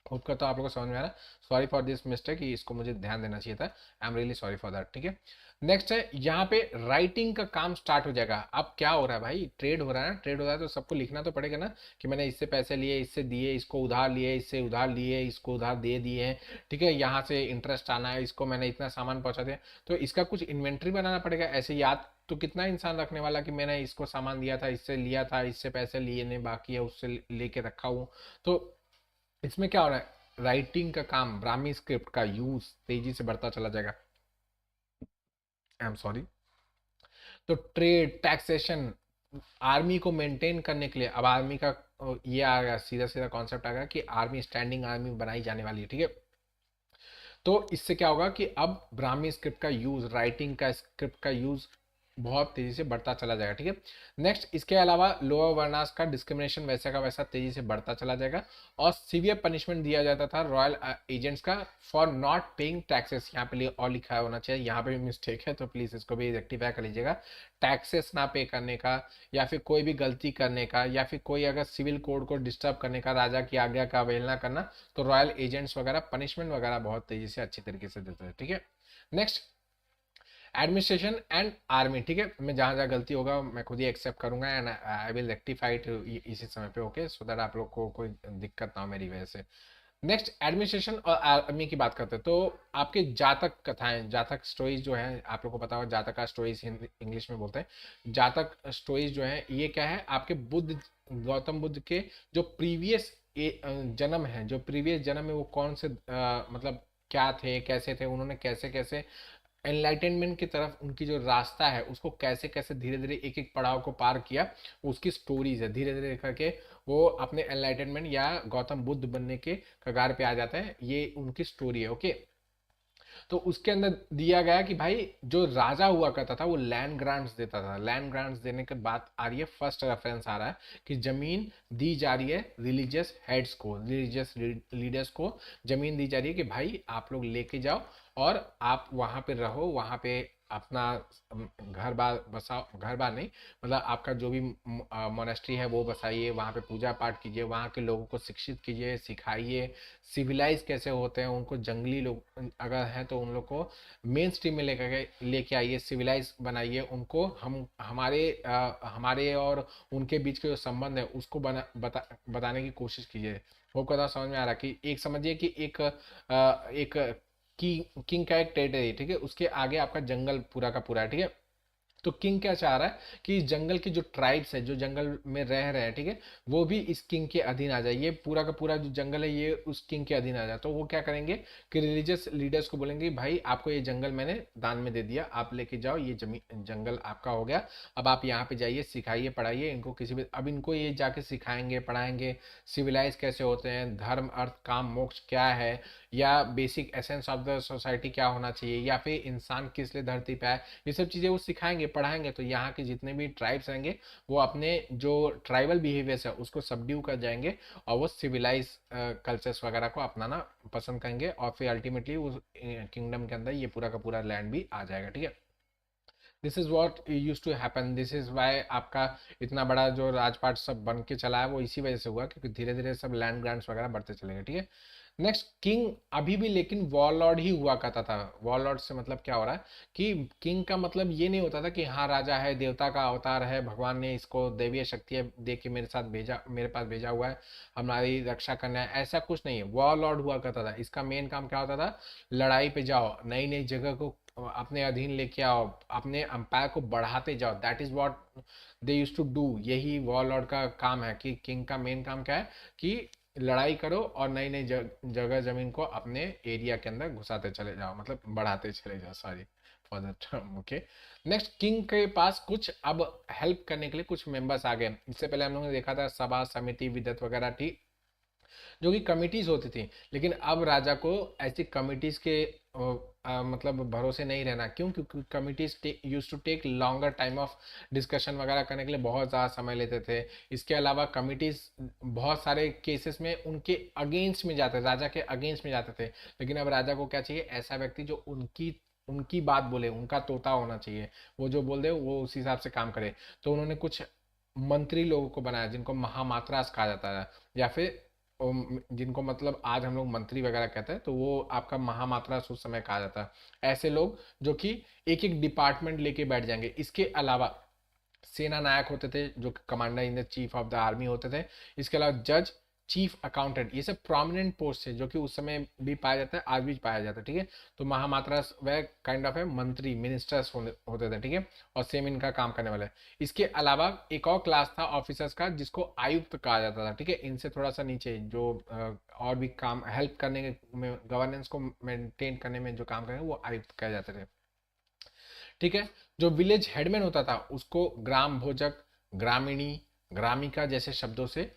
होप करता हूँ आप लोगों को समझ में आ रहा है। सॉरी फॉर दिस मिस्टेक, इसको मुझे ध्यान देना चाहिए था। I am really sorry for that, ठीक है। नेक्स्ट है यहाँ पे राइटिंग का काम स्टार्ट हो जाएगा। अब क्या हो रहा है भाई, ट्रेड हो रहा है ना, ट्रेड हो रहा है तो सबको लिखना तो पड़ेगा ना, कि मैंने इससे पैसे लिए, इससे दिए, इसको उधार लिए, इससे उधार लिए, इसको उधार दे दिए हैं, ठीक है, यहाँ से इंटरेस्ट आना है, इसको मैंने इतना सामान पहुंचा दिया, तो इसका कुछ इन्वेंट्री बनाना पड़ेगा। ऐसे याद तो कितना इंसान रखने वाला कि मैंने इसको सामान दिया था, इससे लिया था, इससे पैसे लिए ने बाकी है, उससे लेके रखा हूँ। तो इसमें क्या हो रहा है, राइटिंग का काम, ब्राह्मी स्क्रिप्ट का यूज तेजी से बढ़ता चला जाएगा। I am sorry. तो ट्रेड टैक्सेशन, आर्मी को मेंटेन करने के लिए अब आर्मी का ये आ गया, सीधा सीधा कॉन्सेप्ट आ गया कि आर्मी स्टैंडिंग आर्मी बनाई जाने वाली है, ठीक है। तो इससे क्या होगा कि अब ब्राह्मी स्क्रिप्ट का यूज, राइटिंग का स्क्रिप्ट का यूज बहुत तेजी से बढ़ता चला जाएगा, ठीक है। नेक्स्ट, इसके अलावा लोअर वर्नास का डिस्क्रिमिनेशन वैसे का वैसा तेजी से बढ़ता चला जाएगा, और सीवियर पनिशमेंट दिया जाता था रॉयल एजेंट्स का फॉर नॉट पेइंग टैक्सेस। यहाँ पे और लिखा होना चाहिए, यहाँ पे भी मिस्टेक है तो प्लीज इसको भी रेक्टिफाई कर लीजिएगा। टैक्सेस ना पे करने का, या फिर कोई भी गलती करने का, या फिर कोई अगर सिविल कोड को डिस्टर्ब करने का, राजा की आज्ञा का अवहेलना करना, तो रॉयल एजेंट्स वगैरह पनिशमेंट वगैरह बहुत तेजी से अच्छी तरीके से देते हैं, ठीक है। नेक्स्ट, एडमिनिस्ट्रेशन एंड आर्मी, ठीक है। मैं जहाँ जहाँ गलती होगा मैं खुद ही एक्सेप्ट करूंगा and I will rectify it इसी समय पे, ओके, सो दैट आप लोग को कोई दिक्कत ना हो मेरी वजह से। नेक्स्ट, एडमिनिस्ट्रेशन और आर्मी की बात करते हैं तो आपके जातक कथाएं, जातक स्टोरीज जो है, आप लोग को पता होगा जातक का स्टोरीज इंग्लिश में बोलते हैं। जातक स्टोरीज जो है ये क्या है, आपके बुद्ध, गौतम बुद्ध के जो प्रीवियस जन्म है, जो प्रीवियस जन्म में वो कौन से मतलब क्या थे, कैसे थे, उन्होंने कैसे कैसे एनलाइटेनमेंट की तरफ उनकी जो रास्ता है उसको कैसे कैसे धीरे धीरे एक एक पड़ाव को पार किया, उसकी स्टोरीज है। धीरे धीरे करके वो अपने एनलाइटेनमेंट या गौतम बुद्ध बनने के कगार पे आ जाते हैं, ये उनकी स्टोरी है। ओके, तो उसके अंदर दिया गया कि भाई जो राजा हुआ करता था वो लैंड ग्रांट्स देता था। लैंड ग्रांट्स देने के बात आ रही है, फर्स्ट रेफरेंस आ रहा है कि जमीन दी जा रही है रिलीजियस हेड्स को, रिलीजियस लीडर्स को जमीन दी जा रही है कि भाई आप लोग लेके जाओ और आप वहां पे रहो, वहां पे अपना घर बार बसाओ, घर बार नहीं मतलब आपका जो भी मोनेस्ट्री है वो बसाइए, वहाँ पे पूजा पाठ कीजिए, वहाँ के लोगों को शिक्षित कीजिए, सिखाइए, सिविलाइज कैसे होते हैं उनको, जंगली लोग अगर हैं तो उन लोग को मेन स्ट्रीम में लेके आइए, सिविलाइज बनाइए उनको। हम हमारे और उनके बीच के जो संबंध है उसको बताने की कोशिश कीजिए। वो कथा समझ में आ रहा है कि एक समझिए कि एक किंग का एक टेरिटरी, ठीक है, उसके आगे आपका जंगल पूरा का पूरा है, ठीक है। तो किंग क्या चाह रहा है कि जंगल के जो ट्राइब्स है, जो जंगल में रह रहे हैं, ठीक है, वो भी इस किंग के अधीन आ जाए, ये पूरा का पूरा जो जंगल है ये उस किंग के अधीन आ जाए। तो वो क्या करेंगे कि रिलीजियस लीडर्स को बोलेंगे भाई आपको ये जंगल मैंने दान में दे दिया, आप लेके जाओ, ये जमीन जंगल आपका हो गया, अब आप यहाँ पे जाइए, सिखाइए पढ़ाइए इनको, किसी भी अब इनको ये जाके सिखाएंगे पढ़ाएंगे सिविलाइज कैसे होते हैं, धर्म अर्थ काम मोक्ष क्या है, या basic essence of the society क्या होना चाहिए, या फिर इंसान किस लिए धरती पे है, ये सब चीज़ें वो सिखाएंगे पढ़ाएंगे। तो यहाँ के जितने भी ट्राइब्स रहेंगे वो अपने जो ट्राइबल बिहेवियर्स है उसको सबड्यू कर जाएंगे और वो सिविलाइज कल्चर्स वगैरह को अपनाना पसंद करेंगे, और फिर अल्टीमेटली उस किंगडम के अंदर ये पूरा का पूरा लैंड भी आ जाएगा, ठीक है। This is what use to happen, this is why आपका इतना बड़ा जो राजपाट सब बन के चला है वो इसी वजह से हुआ, क्योंकि धीरे धीरे सब लैंड ग्रांट्स वगैरह बढ़ते चले गए, ठीक है। नेक्स्ट, किंग अभी भी लेकिन वॉरलॉर्ड ही हुआ करता था। वॉरलॉर्ड से मतलब क्या हो रहा है कि किंग का मतलब ये नहीं होता था कि हाँ राजा है, देवता का अवतार है, भगवान ने इसको दैवीय शक्ति दे के मेरे साथ भेजा, मेरे पास भेजा हुआ है हमारी रक्षा करना है, ऐसा कुछ नहीं है। वॉरलॉर्ड हुआ करता था, इसका मेन काम क्या होता था, लड़ाई पे जाओ, नई नई जगह को अपने अधीन लेके आओ, अपने अंपायर को बढ़ाते जाओ, that is what they use to do. यही वॉरलॉर्ड का काम है कि किंग का मेन काम क्या है कि लड़ाई करो और नई नई जगह जमीन को अपने एरिया के अंदर घुसाते चले जाओ, मतलब बढ़ाते चले जाओ, sorry for the term. Okay, next, king के पास कुछ अब हेल्प करने के लिए कुछ मेंबर्स आ गए। इससे पहले हम लोगों ने देखा था सभा समिति विदत वगैरह थी जो कि कमिटीज होती थी, लेकिन अब राजा को ऐसी कमिटीज के मतलब भरोसे नहीं रहना। क्यों? क्योंकि committees use to take longer time of discussion वगैरह करने के लिए बहुत ज़्यादा समय लेते थे। इसके अलावा कमिटीज बहुत सारे केसेस में उनके अगेंस्ट में जाते, राजा के अगेंस्ट में जाते थे। लेकिन अब राजा को क्या चाहिए, ऐसा व्यक्ति जो उनकी उनकी बात बोले, उनका तोता होना चाहिए, वो जो बोल दे वो उस हिसाब से काम करे। तो उन्होंने कुछ मंत्री लोगों को बनाया जिनको महामात्रास कहा जाता है, या फिर जिनको मतलब आज हम लोग मंत्री वगैरह कहते हैं, तो वो आपका महामात्रा उस समय कहा जाता है। ऐसे लोग जो कि एक एक डिपार्टमेंट लेके बैठ जाएंगे। इसके अलावा सेना नायक होते थे जो commander in the chief of the army होते थे। इसके अलावा जज, चीफ अकाउंटेंट, ये सब प्रोमिनेंट पोस्ट है जो कि उस समय भी पाया जाता है, आज भी पाया जाता है, ठीक है। तो महामात्रा वह काइंड ऑफ है मंत्री मिनिस्टर्स होते थे, ठीक है, और सेम इनका काम करने वाले। इसके अलावा एक और क्लास था ऑफिसर्स का जिसको आयुक्त कहा जाता था, ठीक है। इनसे थोड़ा सा नीचे जो और भी काम हेल्प करने में, गवर्नेंस को मेंटेन करने में जो काम करेंगे वो आयुक्त कहे जाते थे, ठीक है। जो विलेज हेडमैन होता था उसको ग्राम भोजक, ग्रामीणी, ग्रामिका जैसे शब्दों से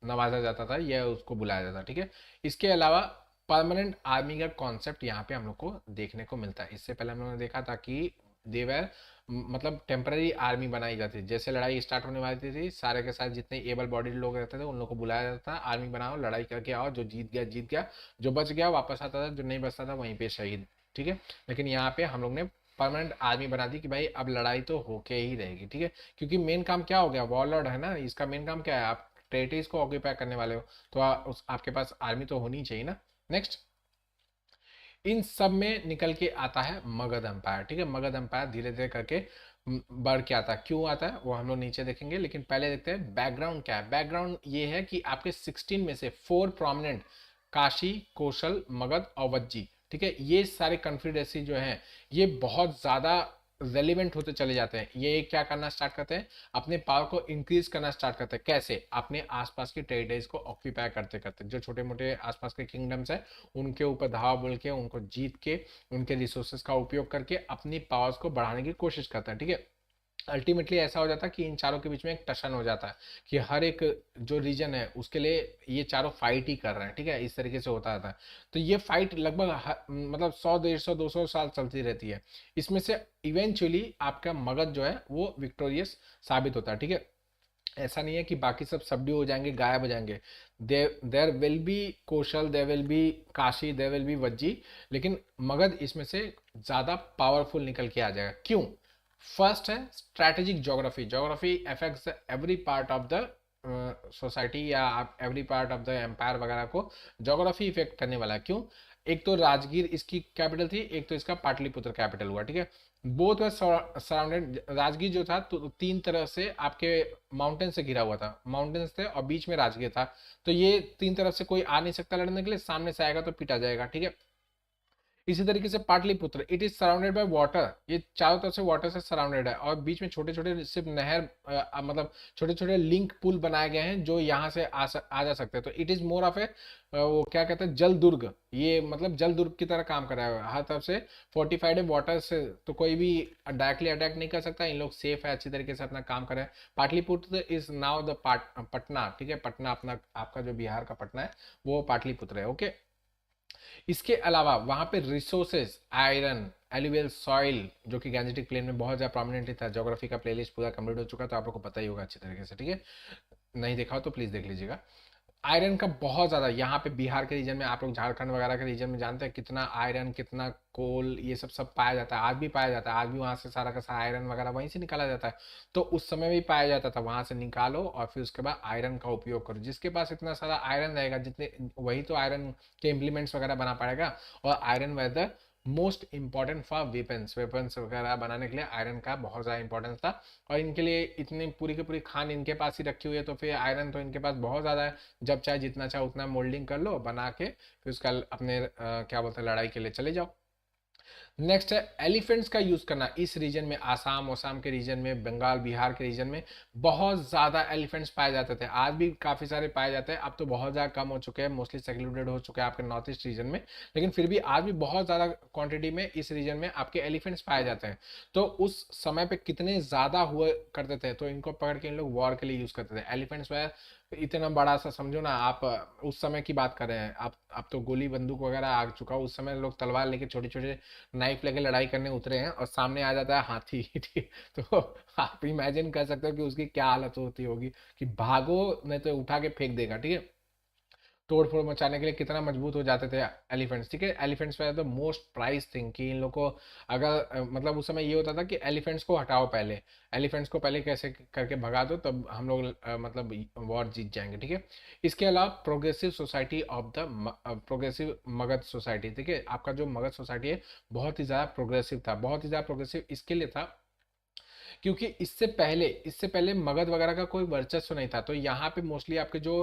नवाजा जाता था, यह उसको बुलाया जाता, ठीक है। इसके अलावा परमानेंट आर्मी का कॉन्सेप्ट यहाँ पे हम लोग को देखने को मिलता है। इससे पहले हम लोगों ने देखा था कि देवर मतलब टेम्पररी आर्मी बनाई जाती थी। जैसे लड़ाई स्टार्ट होने वाली थी, सारे के सारे जितने एबल बॉडीड लोग रहते थे उन लोग को बुलाया जाता था, आर्मी बनाओ, लड़ाई करके आओ, जो जीत गया जीत गया, जो बच गया वापस आता था, जो नहीं बचता था वहीं पे शहीद, ठीक है। लेकिन यहाँ पे हम लोग ने परमानेंट आर्मी बना दी कि भाई अब लड़ाई तो होके ही रहेगी, ठीक है। क्योंकि मेन काम क्या हो गया, वॉरलॉर्ड है ना, इसका मेन काम क्या है, आप टेरिटरीज को ऑक्यूपाई करने वाले हो, तो आपके पास आर्मी तो होनी चाहिए ना। नेक्स्ट, इन सब में निकल के आता है मगध एम्पायर, ठीक है। मगध एम्पायर धीरे धीरे करके बढ़ के आता है। क्यों आता है वो हम लोग नीचे देखेंगे, लेकिन पहले देखते हैं बैकग्राउंड क्या है। बैकग्राउंड ये है कि आपके 16 में से 4 प्रोमिनेंट, काशी, कौशल, मगध और वज्जी, ठीक है, ये सारे कन्फेडरेसी जो हैं ये बहुत ज़्यादा रेलिवेंट होते चले जाते हैं। ये क्या करना स्टार्ट करते हैं, अपने पावर को इंक्रीज करना स्टार्ट करते हैं। कैसे, अपने आसपास की टेरिटरीज को ऑक्यूपाई करते करते, जो छोटे मोटे आसपास के किंगडम्स है उनके ऊपर धावा बोल के, उनको जीत के, उनके रिसोर्सेज का उपयोग करके अपनी पावर्स को बढ़ाने की कोशिश करता है। ठीक है, अल्टीमेटली ऐसा हो जाता है कि इन चारों के बीच में एक टशन हो जाता है कि हर एक जो रीजन है उसके लिए ये चारों फाइट ही कर रहे हैं। ठीक है, इस तरीके से होता रहता है। तो ये फाइट लगभग मतलब 100, 150, 200 साल चलती रहती है। इसमें से इवेंचुअली आपका मगध जो है वो विक्टोरियस साबित होता है। ठीक है, ऐसा नहीं है कि बाकी सब सबड्यू हो जाएंगे, गायब हो जाएंगे। There will be Kaushal, there will be Kashi, there will be Vajji, लेकिन मगध इसमें से ज्यादा पावरफुल निकल के आ जाएगा। क्यों? फर्स्ट है strategic geography. Geography affects every part of the society या every part of the empire वगैरह को ज्योग्राफी इफेक्ट करने वाला है। क्यों? एक तो राजगीर इसकी कैपिटल थी, एक तो इसका पाटलिपुत्र कैपिटल हुआ। ठीक है, बोथ वर सराउंडेड। राजगीर जो था तो तीन तरह से आपके माउंटेन से घिरा हुआ था, माउंटेन्स थे और बीच में राजगीर था। तो ये तीन तरफ से कोई आ नहीं सकता लड़ने के लिए, सामने से आएगा तो पीटा जाएगा। ठीक है, इसी तरीके से Pataliputra, it is surrounded by water. ये चारों तरफ से वाटर से सराउंडेड है और बीच में छोटे छोटे सिर्फ नहर मतलब छोटे छोटे लिंक पुल बनाए गए हैं जो यहाँ से आ जा सकते हैं। तो इट इज मोर ऑफ ए वो क्या कहते हैं, जल दुर्ग। ये मतलब जल दुर्ग की तरह काम कर रहा है, हर तरफ से फोर्टिफाइड है वाटर से, तो कोई भी डायरेक्टली अटैक नहीं कर सकता। इन लोग सेफ है, अच्छी तरीके से अपना काम कर रहे हैं। Pataliputra is now the Patna. ठीक है, पटना अपना आपका जो बिहार का पटना है वो पाटलिपुत्र है। ओके, इसके अलावा वहां पे रिसोर्सेज, आयरन, एलुवियल सॉइल, जो कि गैंजेटिक प्लेन में बहुत ज्यादा प्रोमिनेंट था। ज्योग्राफी का प्लेलिस्ट पूरा कंप्लीट हो चुका है, तो आप लोग को पता ही होगा अच्छी तरीके से। ठीक है, नहीं देखा हो तो प्लीज देख लीजिएगा। आयरन का बहुत ज्यादा यहाँ पे बिहार के रीजन में, आप लोग झारखंड वगैरह के रीजन में जानते हैं कितना आयरन, कितना कोल, ये सब सब पाया जाता है। आज भी पाया जाता है, आज भी वहां से सारा का सारा आयरन वगैरह वहीं से निकाला जाता है। तो उस समय भी पाया जाता था, वहां से निकालो और फिर उसके बाद आयरन का उपयोग करो। जिसके पास इतना सारा आयरन रहेगा, जितने वही तो आयरन के इम्प्लीमेंट्स वगैरह बना पाएगा। और iron weather most important for weapons, weapons वगैरह बनाने के लिए आयरन का बहुत ज़्यादा इंपॉर्टेंस था। और इनके लिए इतनी पूरी की पूरी खान इनके पास ही रखी हुई है, तो फिर आयरन तो इनके पास बहुत ज़्यादा है। जब चाहे जितना चाहे उतना मोल्डिंग कर लो, बना के फिर उसका अपने क्या बोलते हैं, लड़ाई के लिए चले जाओ। नेक्स्ट है एलिफेंट्स का यूज करना। इस रीजन में, आसाम ओसाम के रीजन में, बंगाल बिहार के रीजन में बहुत ज्यादा एलिफेंट्स पाए जाते थे। आज भी काफी सारे पाए जाते हैं, अब तो बहुत ज्यादा कम हो चुके हैं, मोस्टली सेक्लूडेड हो चुके हैं आपके नॉर्थ ईस्ट रीजन में। लेकिन फिर भी आज भी बहुत ज्यादा क्वांटिटी में इस रीजन में आपके एलिफेंट्स पाए जाते हैं। तो उस समय पे कितने ज्यादा हुआ करते थे, तो इनको पकड़ के इन लोग वॉर के लिए यूज करते थे। एलिफेंट्स इतना बड़ा सा, समझो ना आप, उस समय की बात कर रहे हैं आप। अब तो गोली बंदूक वगैरह आ चुका, उस समय लोग तलवार लेके, छोटे छोटे नाइफ लेके लड़ाई करने उतरे हैं और सामने आ जाता है हाथी। ठीक, तो आप इमेजिन कर सकते हो कि उसकी क्या हालत होती होगी कि भागो नहीं तो उठा के फेंक देगा। ठीक है, तोड़ फोड़ मचाने के लिए कितना मजबूत हो जाते थे एलिफेंट्स। ठीक है, elephants were the most prize thing कि इन लोग को अगर मतलब उस समय ये होता था कि एलिफेंट्स को हटाओ पहले, एलिफेंट्स को पहले कैसे करके भगा दो, तब हम लोग मतलब वॉर जीत जाएंगे। ठीक है, इसके अलावा progressive society of the progressive Magadh society. ठीक है, आपका जो मगध सोसाइटी है बहुत ही ज़्यादा प्रोग्रेसिव था। बहुत ही ज़्यादा प्रोग्रेसिव इसके लिए था क्योंकि इससे पहले मगध वगैरह का कोई वर्चस्व नहीं था। तो यहाँ पे मोस्टली आपके जो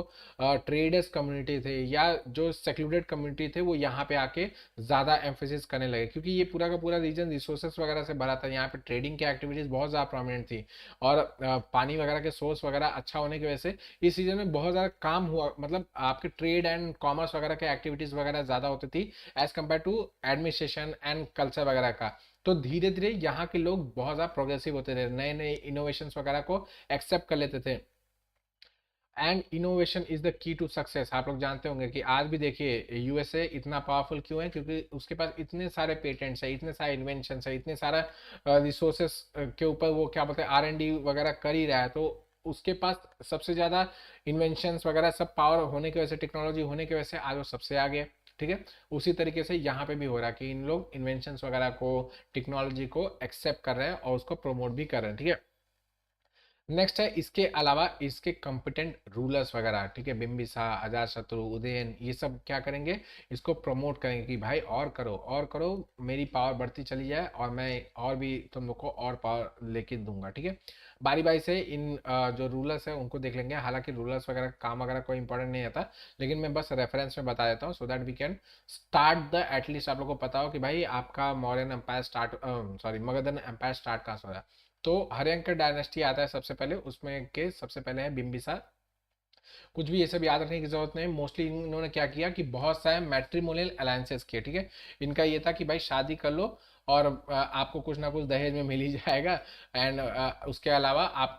ट्रेडर्स कम्युनिटी थे या जो सेक्लूडेड कम्युनिटी थे वो यहाँ पे आके ज़्यादा एम्फेसिस करने लगे, क्योंकि ये पूरा का पूरा रीजन रिसोर्सेस वगैरह से भरा था। यहाँ पे ट्रेडिंग की एक्टिविटीज़ बहुत ज़्यादा प्रोमिनेंट थी और पानी वगैरह के सोर्स वगैरह अच्छा होने की वजह से इस रीजन में बहुत ज़्यादा काम हुआ। मतलब आपके ट्रेड एंड कॉमर्स वगैरह के एक्टिविटीज़ वगैरह ज़्यादा होती थी as compare to administration and culture वगैरह का। तो धीरे धीरे यहाँ के लोग बहुत ज़्यादा प्रोग्रेसिव होते थे, नए नए इनोवेशंस वगैरह को एक्सेप्ट कर लेते थे। And innovation is the key to success. आप लोग जानते होंगे कि आज भी देखिए यूएसए इतना पावरफुल क्यों है, क्योंकि उसके पास इतने सारे पेटेंट्स है, इतने सारे इन्वेंशन है, इतने सारा रिसोर्सेस के ऊपर वो क्या बोलते हैं R&D वगैरह कर ही रहा है। तो उसके पास सबसे ज़्यादा इन्वेंशंस वगैरह सब पावर होने की वजह से, टेक्नोलॉजी होने की वजह से आज वो सबसे आगे है। ठीक है, उसी तरीके से यहाँ पे भी हो रहा है कि इन लोग इन्वेंशंस वगैरह को, टेक्नोलॉजी को एक्सेप्ट कर रहे हैं और उसको प्रमोट भी कर रहे हैं। ठीक है, नेक्स्ट है इसके अलावा इसके कॉम्पिटेंट रूलर्स वगैरह, ठीक है, बिम्बिसार, अजातशत्रु, उदयन, ये सब क्या करेंगे, इसको प्रमोट करेंगे कि भाई और करो, मेरी पावर बढ़ती चली जाए और मैं और भी तुम लोग को और पावर लेके दूंगा, ठीक है। बारी बारी से इन जो रूलर्स है उनको देख लेंगे, हालांकि रूलर्स वगैरह काम वगैरह कोई इंपॉर्टेंट नहीं आता, लेकिन मैं बस रेफरेंस में बता देता हूँ so that we can start the, at least आप लोग को पता हो कि भाई आपका Mauryan empire start, sorry, Magadhan empire start कहाँ से हो रहा है। तो हर्यंकर डायनेस्टी आता है सबसे पहले, उसमें के सबसे पहले है बिम्बिसार। कुछ भी ये सब याद रखने की जरूरत नहीं, मोस्टली इन्होंने क्या किया कि बहुत सारे मैट्रिमोनियल अलायंसेस किए, ठीक है। इनका ये था कि भाई शादी कर लो और आपको कुछ ना कुछ दहेज में मिल ही जाएगा, एंड उसके अलावा आप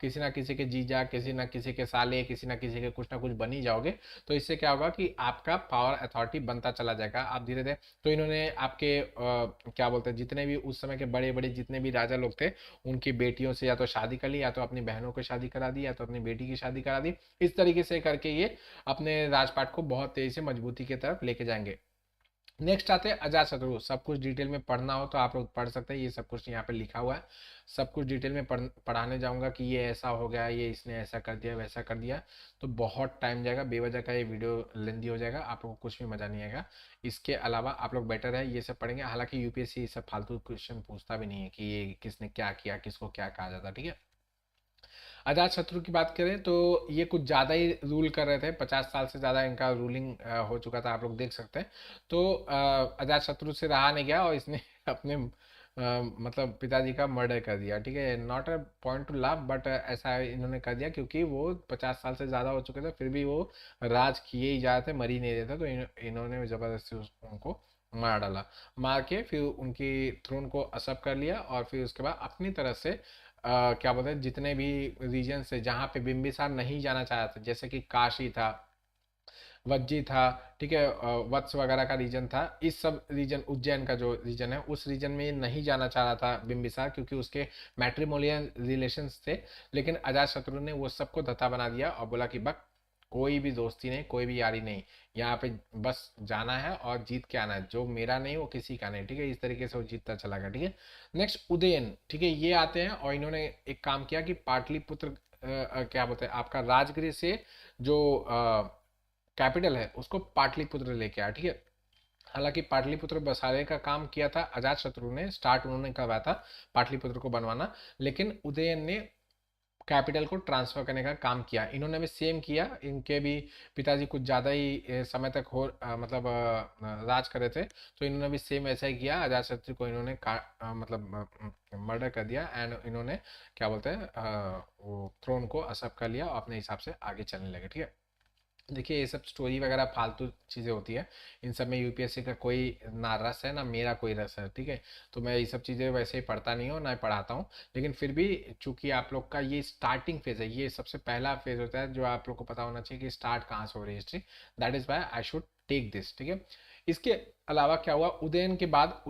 किसी ना किसी के जीजा, किसी ना किसी के साले, किसी ना किसी के कुछ ना कुछ बन ही जाओगे। तो इससे क्या होगा कि आपका पावर अथॉरिटी बनता चला जाएगा आप धीरे धीरे। तो इन्होंने आपके क्या बोलते हैं, जितने भी उस समय के बड़े बड़े जितने भी राजा लोग थे, उनकी बेटियों से या तो शादी कर ली, या तो अपनी बहनों को शादी करा दी, या तो अपनी बेटी की शादी करा दी। इस तरीके से करके ये अपने राजपाट को बहुत तेजी से मजबूती की तरफ लेके जाएंगे। नेक्स्ट आते हैं अजातशत्रु। सब कुछ डिटेल में पढ़ना हो तो आप लोग पढ़ सकते हैं, ये सब कुछ यहाँ पे लिखा हुआ है। सब कुछ डिटेल में पढ़ाने जाऊंगा कि ये ऐसा हो गया, ये इसने ऐसा कर दिया, वैसा कर दिया, तो बहुत टाइम जाएगा, बेवजह का ये वीडियो लेंदी हो जाएगा, आप लोगों को कुछ भी मजा नहीं आएगा। इसके अलावा आप लोग बेटर है ये सब पढ़ेंगे, हालांकि यूपीएससी ये सब फालतू क्वेश्चन पूछता भी नहीं है कि ये किसने क्या किया, किसको क्या कहा जाता, ठीक है। अजात शत्रु की बात करें तो ये कुछ ज़्यादा ही रूल कर रहे थे, 50 साल से ज़्यादा इनका रूलिंग हो चुका था, आप लोग देख सकते हैं। तो अजात शत्रु से रहा नहीं गया और इसने अपने मतलब पिताजी का मर्डर कर दिया, ठीक है। नॉट अ पॉइंट टू लाभ, बट ऐसा इन्होंने कर दिया क्योंकि वो 50 साल से ज़्यादा हो चुके थे, फिर भी वो राज किए ही जा रहे थे, मर ही नहीं रहे थे, तो इन्होंने ज़बरदस्ती उनको मार डाला। मार के फिर उनकी थ्रोन को असप कर लिया, और फिर उसके बाद अपनी तरफ से क्या बोलते हैं, जितने भी रीजन से जहाँ पे बिम्बिसार नहीं जाना चाह रहा था, जैसे कि काशी था, वज्जी था, ठीक है, वत्स वगैरह का रीजन था, इस सब रीजन, उज्जैन का जो रीजन है उस रीजन में नहीं जाना चाह रहा था बिम्बिसार, क्योंकि उसके मैट्रिमोनियल रिलेशंस थे। लेकिन अजातशत्रु ने वो सबको धता बना दिया और बोला कि बक, कोई भी दोस्ती नहीं, कोई भी यारी नहीं, यहाँ पे बस जाना है और जीत के आना है, जो मेरा नहीं वो किसी का नहीं, ठीक है। इस तरीके से वो जीतता चला गया, ठीक है। नेक्स्ट उदयन, ठीक है, ये आते हैं और इन्होंने एक काम किया कि पाटलिपुत्र क्या बोलते हैं आपका राजगृह से जो कैपिटल है उसको पाटलिपुत्र लेके आया, ठीक है। हालांकि पाटलिपुत्र बसाने का काम किया था अजातशत्रु ने, स्टार्ट उन्होंने करवाया था पाटलिपुत्र को बनवाना, लेकिन उदयन ने कैपिटल को ट्रांसफर करने का काम किया। इन्होंने भी सेम किया, इनके भी पिताजी कुछ ज़्यादा ही समय तक मतलब राज कर रहे थे, तो इन्होंने भी सेम ऐसा ही किया, अजातशत्रु को इन्होंने मतलब मर्डर कर दिया, एंड इन्होंने क्या बोलते हैं वो थ्रोन को असप कर लिया और अपने हिसाब से आगे चलने लगे, ठीक है। देखिए ये सब स्टोरी वगैरह फालतू चीज़ें होती है, इन सब में यूपीएससी का कोई ना रस है ना मेरा कोई रस है, ठीक है। तो मैं ये सब चीज़ें वैसे ही पढ़ता नहीं हूँ ना पढ़ाता हूँ, लेकिन फिर भी चूंकि आप लोग का ये स्टार्टिंग फेज है, ये सबसे पहला फेज होता है जो आप लोग को पता होना चाहिए कि स्टार्ट कहाँ से हो रही है history, that is why I should take this, ठीक है। इसके अलावा क्या हुआ, उदयन के बाद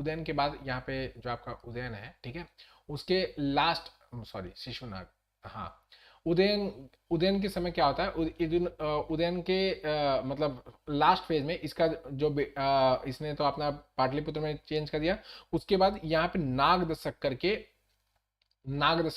यहाँ पे जो आपका उदयन है, ठीक है, उसके लास्ट, सॉरी, शिशुनाग, हाँ, उदयन उदयन के समय क्या होता है, उदयन के मतलब लास्ट फेज में इसका जो इसने तो अपना पाटलिपुत्र में चेंज कर दिया, उसके बाद यहाँ पे नाग दशक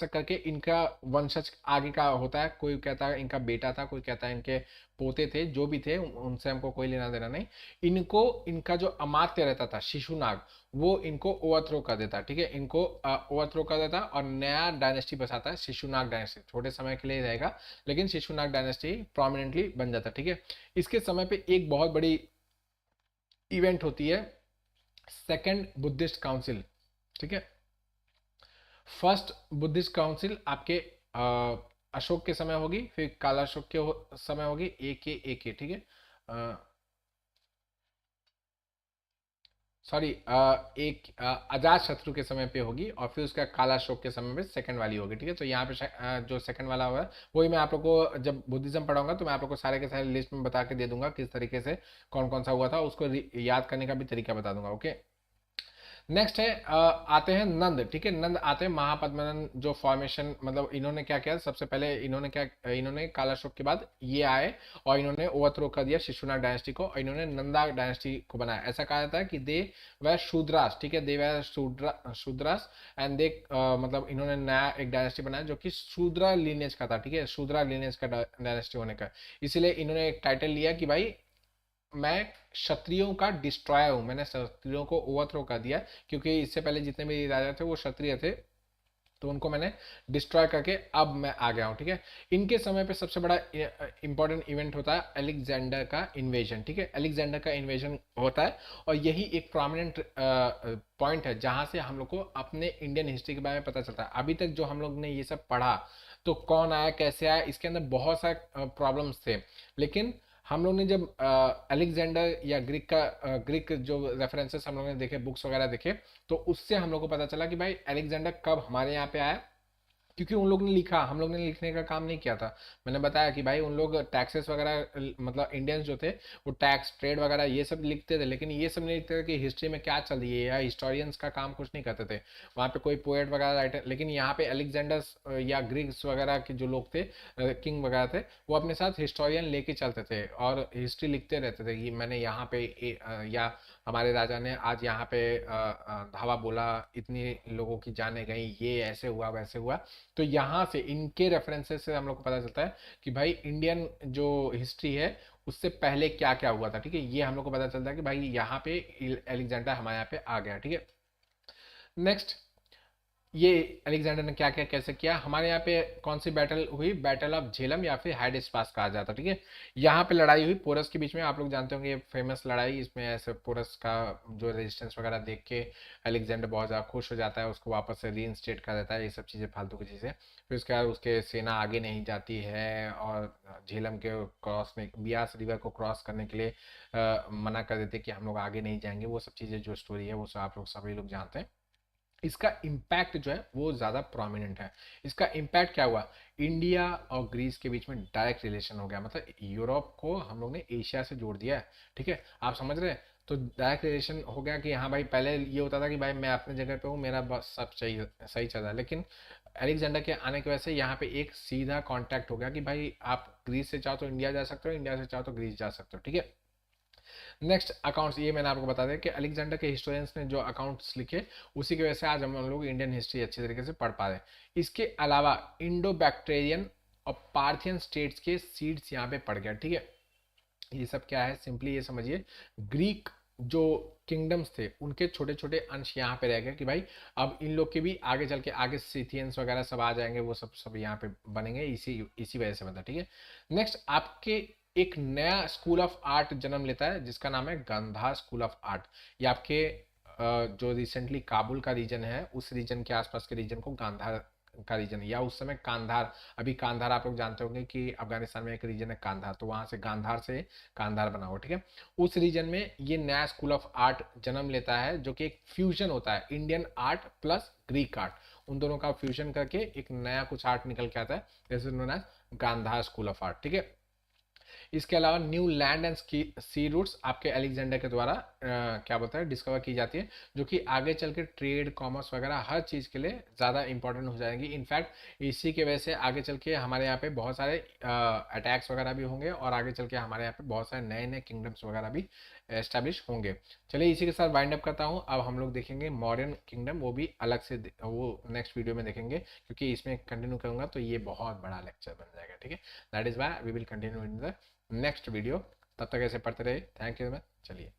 करके इनका वंशज आगे का होता है, कोई कहता है इनका बेटा था, कोई कहता है इनके पोते थे, जो भी थे उनसे हमको कोई लेना देना नहीं। इनको इनका जो अमात्य रहता था शिशुनाग, वो इनको ओवरथ्रो कर देता, ठीक है, इनको ओवरथ्रो कर देता और नया डायनेस्टी बसाता है, शिशुनाग डायनेस्टी, छोटे समय के लिए रहेगा लेकिन शिशुनाग डायनेस्टी प्रोमिनेंटली बन जाता, ठीक है। इसके समय पे एक बहुत बड़ी इवेंट होती है, सेकेंड बुद्धिस्ट काउंसिल, ठीक है। फर्स्ट बुद्धिस्ट काउंसिल आपके अशोक के समय होगी, फिर कालाशोक के समय होगी, एक ठीक है, सॉरी, एक अजात शत्रु के समय पे होगी और फिर उसका कालाशोक के समय पे सेकंड वाली होगी, ठीक है। तो यहाँ पे जो सेकंड वाला होगा वही मैं आप लोग को जब बुद्धिज्म पढ़ाऊंगा तो मैं आप लोग को सारे के सारे लिस्ट में बता के दे दूंगा किस तरीके से कौन कौन सा हुआ था, उसको याद करने का भी तरीका बता दूंगा, ओके। नेक्स्ट है आते हैं नंद, ठीक है। नंद आते हैं महापद्मनंद जो फॉर्मेशन, मतलब इन्होंने क्या किया सबसे पहले, इन्होंने कालाशोक के बाद ये आए और इन्होंने ओवरथ्रो कर दिया शिशुनाग डायनेस्टी को, और इन्होंने नंदा डायनेस्टी को बनाया। ऐसा कहा जाता है कि दे वह शूद्रास, ठीक है, दे वह शूद्रास एंड दे मतलब इन्होंने नया एक डायनेस्टी बनाया जो कि शूद्रा लीनेज का था, ठीक है, शूद्रा लीनेज का डायनेस्टी होने का। इसीलिए इन्होंने एक टाइटल लिया कि भाई मैं क्षत्रियों का डिस्ट्रॉयर हूं, मैंने क्षत्रियों को ओवरथ्रो कर दिया, क्योंकि इससे पहले जितने भी राजा थे वो क्षत्रिय थे, तो उनको मैंने डिस्ट्रॉय करके अब मैं आ गया हूँ, ठीक है। इनके समय पे सबसे बड़ा इंपॉर्टेंट इवेंट होता है अलेक्जेंडर का इन्वेजन, ठीक है, अलेक्जेंडर का इन्वेजन होता है, और यही एक प्रोमिनेंट पॉइंट है जहां से हम लोग को अपने इंडियन हिस्ट्री के बारे में पता चलता है। अभी तक जो हम लोग ने ये सब पढ़ा, तो कौन आया कैसे आया, इसके अंदर बहुत सारे प्रॉब्लम्स थे, लेकिन हम लोग ने जब अलेक्जेंडर या ग्रीक जो रेफरेंसेस हम लोग ने देखे, बुक्स वगैरह देखे, तो उससे हम लोग को पता चला कि भाई अलेक्जेंडर कब हमारे यहाँ पे आया, क्योंकि उन लोग ने लिखा, हम लोग ने लिखने का काम नहीं किया था। मैंने बताया कि भाई उन लोग टैक्सेस वगैरह, मतलब इंडियंस जो थे वो टैक्स ट्रेड वगैरह ये सब लिखते थे, लेकिन ये सब नहीं लिखते थे कि हिस्ट्री में क्या चल रही है, या हिस्टोरियंस का काम कुछ नहीं करते थे। वहाँ पे कोई पोएट वगैरह राइटर, लेकिन यहाँ पे अलेक्जेंडर्स या ग्रीक्स वगैरह के जो लोग थे, किंग वगैरह थे, वो अपने साथ हिस्टोरियन लेके चलते थे और हिस्ट्री लिखते रहते थे कि मैंने यहाँ पे या हमारे राजा ने आज यहाँ पे धावा बोला, इतनी लोगों की जाने गई, ये ऐसे हुआ वैसे हुआ। तो यहाँ से इनके रेफरेंसेस से हम लोग को पता चलता है कि भाई इंडियन जो हिस्ट्री है उससे पहले क्या क्या हुआ था, ठीक है, ये हम लोग को पता चलता है कि भाई यहाँ पे अलेक्जेंडर हमारे यहाँ पे आ गया, ठीक है। नेक्स्ट, ये अलेक्जेंडर ने क्या क्या कैसे किया, हमारे यहाँ पे कौन सी बैटल हुई, बैटल ऑफ झेलम या फिर हाइडेस पास कहा जाता है, ठीक है। यहाँ पे लड़ाई हुई पोरस के बीच में, आप लोग जानते होंगे ये फेमस लड़ाई, इसमें ऐसे पोरस का जो रेजिस्टेंस वगैरह देख के अलेक्जेंडर बहुत ज़्यादा खुश हो जाता है, उसको वापस से रीइंस्टेट कर देता है, ये सब चीज़ें फालतू की चीज़ें। फिर उसके बाद उसके सेना आगे नहीं जाती है और झेलम के क्रॉस में बियास रिवर को क्रॉस करने के लिए मना कर देते कि हम लोग आगे नहीं जाएंगे। वो सब चीज़ें जो स्टोरी है वो सब आप लोग सभी लोग जानते हैं। इसका इम्पैक्ट जो है वो ज़्यादा प्रोमिनेंट है। इसका इम्पैक्ट क्या हुआ, इंडिया और ग्रीस के बीच में डायरेक्ट रिलेशन हो गया, मतलब यूरोप को हम लोग ने एशिया से जोड़ दिया है, ठीक है, आप समझ रहे हैं। तो डायरेक्ट रिलेशन हो गया कि हाँ भाई, पहले ये होता था कि भाई मैं अपने जगह पे हूँ, मेरा बस सब सही सही चल रहा है, लेकिन अलेक्जेंडर के आने की वजह से यहाँ पे एक सीधा कांटेक्ट हो गया कि भाई आप ग्रीस से चाहो तो इंडिया जा सकते हो, इंडिया से चाहो तो ग्रीस जा सकते हो, ठीक है। नेक्स्ट अकाउंट्स, ये मैंने आपको बता दिया कि अलेक्जेंडर के हिस्टोरियंस ने जो अकाउंट्स लिखे, उसी की वजह से आज हम लोग इंडियन हिस्ट्री अच्छी तरीके से पढ़ पा रहे हैं। इसके अलावा इंडो बैक्टेरियन और पार्थियन स्टेट्स के सीड्स यहाँ पे पड़ गया, ठीक है। ये सब क्या है, सिंपली ये समझिए, ग्रीक जो किंगडम्स थे उनके छोटे छोटे अंश यहाँ पे रह गए कि भाई अब इन लोग के भी आगे चल के आगे सिथियंस वगैरह सब आ जाएंगे, वो सब सब यहाँ पे बनेंगे, इसी इसी वजह से बता, ठीक है। नेक्स्ट, आपके एक नया स्कूल ऑफ आर्ट जन्म लेता है जिसका नाम है गांधार स्कूल ऑफ आर्ट। ये आपके जो रिसेंटली काबुल का रीजन है उस रीजन के आसपास के रीजन को गांधार का रीजन, या उस समय कांधार, अभी कांधार आप लोग जानते होंगे कि अफगानिस्तान में एक रीजन है कांधार, तो वहां से गांधार से कांधार बना हुआ, ठीक है। उस रीजन में ये नया स्कूल ऑफ आर्ट जन्म लेता है जो कि एक फ्यूजन होता है, Indian art plus Greek art, उन दोनों का फ्यूजन करके एक नया कुछ आर्ट निकल के आता है, this is known as Gandhara school of art, ठीक है। इसके अलावा new land and sea routes आपके अलेक्जेंडर के द्वारा क्या बोलता है डिस्कवर की जाती है, जो कि आगे चल के ट्रेड कॉमर्स वगैरह हर चीज़ के लिए ज़्यादा इंपॉर्टेंट हो जाएंगी। इनफैक्ट इसी के वजह से आगे चल के हमारे यहाँ पे बहुत सारे अटैक्स वगैरह भी होंगे, और आगे चल के हमारे यहाँ पे बहुत सारे नए नए किंगडम्स वगैरह भी एस्टेब्लिश होंगे। चलिए इसी के साथ वाइंड अप करता हूँ, अब हम लोग देखेंगे मॉडर्न किंगडम, वो भी अलग से वो नेक्स्ट वीडियो में देखेंगे, क्योंकि इसमें कंटिन्यू करूंगा तो ये बहुत बड़ा लेक्चर बन जाएगा, ठीक है। That is why we will continue in the next video. तब तक ऐसे पढ़ते रहे, थैंक यू, चलिए।